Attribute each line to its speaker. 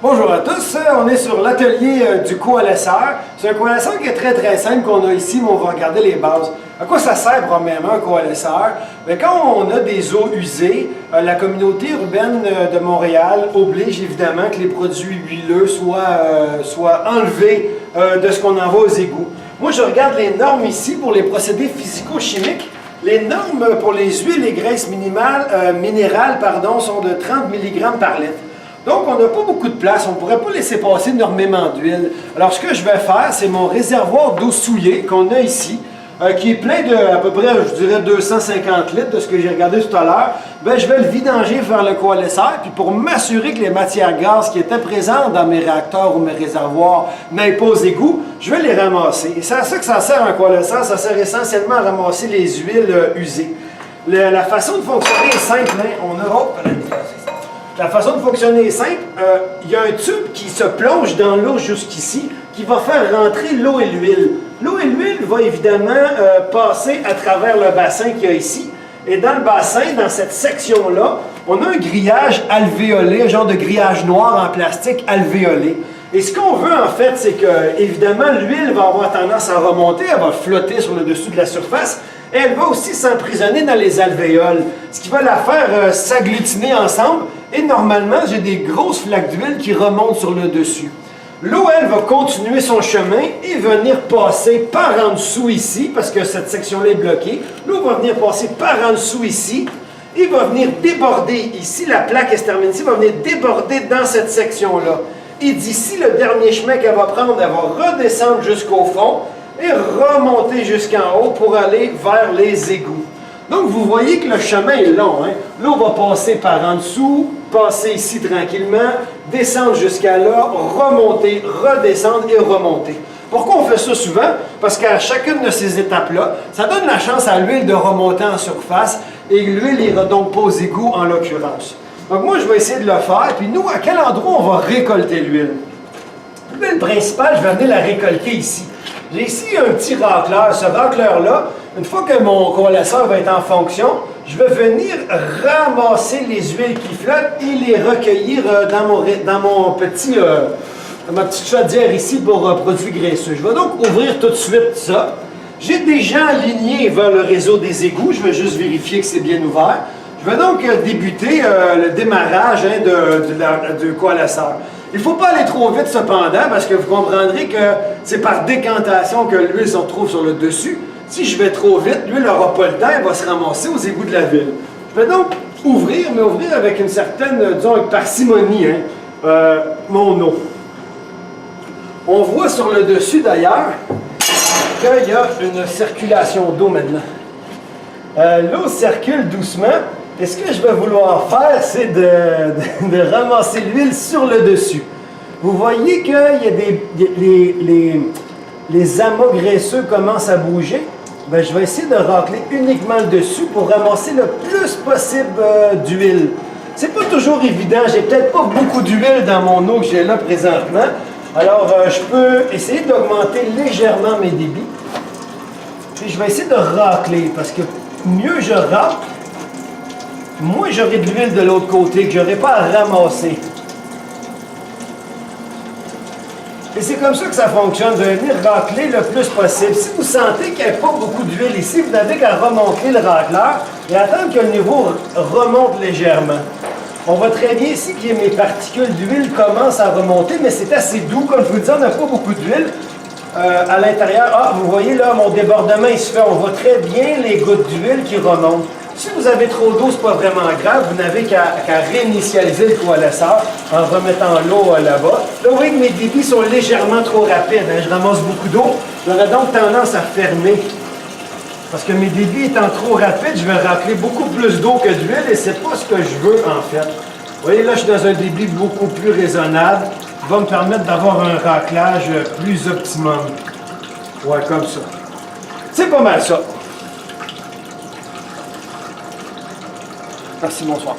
Speaker 1: Bonjour à tous, on est sur l'atelier du coalesceur. C'est un coalesceur qui est très simple qu'on a ici, mais on va regarder les bases. À quoi ça sert premièrement un coalesceur? Bien, quand on a des eaux usées, la communauté urbaine de Montréal oblige évidemment que les produits huileux soient enlevés de ce qu'on envoie aux égouts. Moi je regarde les normes ici pour les procédés physico-chimiques. Les normes pour les huiles et graisses minérales sont de 30 mg par litre. Donc, on n'a pas beaucoup de place, on ne pourrait pas laisser passer énormément d'huile. Alors, ce que je vais faire, c'est mon réservoir d'eau souillée qu'on a ici, qui est plein de, à peu près, je dirais, 250 litres de ce que j'ai regardé tout à l'heure. Bien, je vais le vidanger vers le coalesceur, puis pour m'assurer que les matières grasses qui étaient présentes dans mes réacteurs ou mes réservoirs n'aillent pas aux égouts, je vais les ramasser. Et c'est à ça que ça sert un coalesceur, ça sert essentiellement à ramasser les huiles usées. La façon de fonctionner est simple, hein? La façon de fonctionner est simple. Il y a un tube qui se plonge dans l'eau jusqu'ici, qui va faire rentrer l'eau et l'huile. L'eau et l'huile vont évidemment passer à travers le bassin qu'il y a ici. Et dans le bassin, dans cette section-là, on a un grillage alvéolé, un genre de grillage noir en plastique alvéolé. Et ce qu'on veut en fait, c'est que, évidemment, l'huile va avoir tendance à remonter, elle va flotter sur le dessus de la surface, et elle va aussi s'emprisonner dans les alvéoles, ce qui va la faire s'agglutiner ensemble. Et normalement, j'ai des grosses flaques d'huile qui remontent sur le dessus. L'eau, elle, va continuer son chemin et venir passer par en dessous ici, parce que cette section-là est bloquée. L'eau va venir passer par en dessous ici et va venir déborder ici. La plaque est terminée ici, va venir déborder dans cette section-là. Et d'ici, le dernier chemin qu'elle va prendre, elle va redescendre jusqu'au fond et remonter jusqu'en haut pour aller vers les égouts. Donc, vous voyez que le chemin est long. Hein? L'eau va passer par en dessous, passer ici tranquillement, descendre jusqu'à là, remonter, redescendre et remonter. Pourquoi on fait ça souvent? Parce qu'à chacune de ces étapes-là, ça donne la chance à l'huile de remonter en surface et l'huile n'ira donc pas aux égouts en l'occurrence. Donc moi, je vais essayer de le faire. Puis nous, à quel endroit on va récolter l'huile? L'huile principale, je vais venir la récolter ici. J'ai ici un petit racleur. Ce racleur-là, une fois que mon coalesceur va être en fonction, je vais venir ramasser les huiles qui flottent et les recueillir dans ma petite chaudière ici pour produits graisseux. Je vais donc ouvrir tout de suite ça. J'ai déjà aligné vers le réseau des égouts. Je vais juste vérifier que c'est bien ouvert. Je vais donc débuter le démarrage du coalesceur. Il ne faut pas aller trop vite cependant, parce que vous comprendrez que c'est par décantation que l'huile se retrouve sur le dessus. Si je vais trop vite, l'huile n'aura pas le temps, elle va se ramasser aux égouts de la ville. Je vais donc ouvrir, mais ouvrir avec une certaine, disons, avec parcimonie, mon eau. On voit sur le dessus d'ailleurs qu'il y a une circulation d'eau maintenant. L'eau circule doucement. Et ce que je vais vouloir faire, c'est de ramasser l'huile sur le dessus. Vous voyez qu'il y a les amas graisseux commencent à bouger. Bien, je vais essayer de racler uniquement le dessus pour ramasser le plus possible d'huile. C'est pas toujours évident. J'ai peut-être pas beaucoup d'huile dans mon eau que j'ai là présentement. Alors, je peux essayer d'augmenter légèrement mes débits. Puis, je vais essayer de racler parce que mieux je racle, moins j'aurai de l'huile de l'autre côté que je n'aurai pas à ramasser. Et c'est comme ça que ça fonctionne, de venir racler le plus possible. Si vous sentez qu'il n'y a pas beaucoup d'huile ici, vous n'avez qu'à remonter le racleur et attendre que le niveau remonte légèrement. On voit très bien ici que mes particules d'huile commencent à remonter, mais c'est assez doux. Comme je vous le dis, on n'a pas beaucoup d'huile à l'intérieur. Ah, vous voyez là, mon débordement, il se fait. On voit très bien les gouttes d'huile qui remontent. Si vous avez trop d'eau, ce n'est pas vraiment grave. Vous n'avez qu'à réinitialiser le coalesceur en remettant l'eau là-bas. Là, vous voyez que mes débits sont légèrement trop rapides. Hein? Je ramasse beaucoup d'eau. J'aurais donc tendance à fermer. Parce que mes débits étant trop rapides, je vais racler beaucoup plus d'eau que d'huile et c'est pas ce que je veux en fait. Vous voyez, là, je suis dans un débit beaucoup plus raisonnable qui va me permettre d'avoir un raclage plus optimum. Ouais, comme ça. C'est pas mal ça. Merci, bonsoir.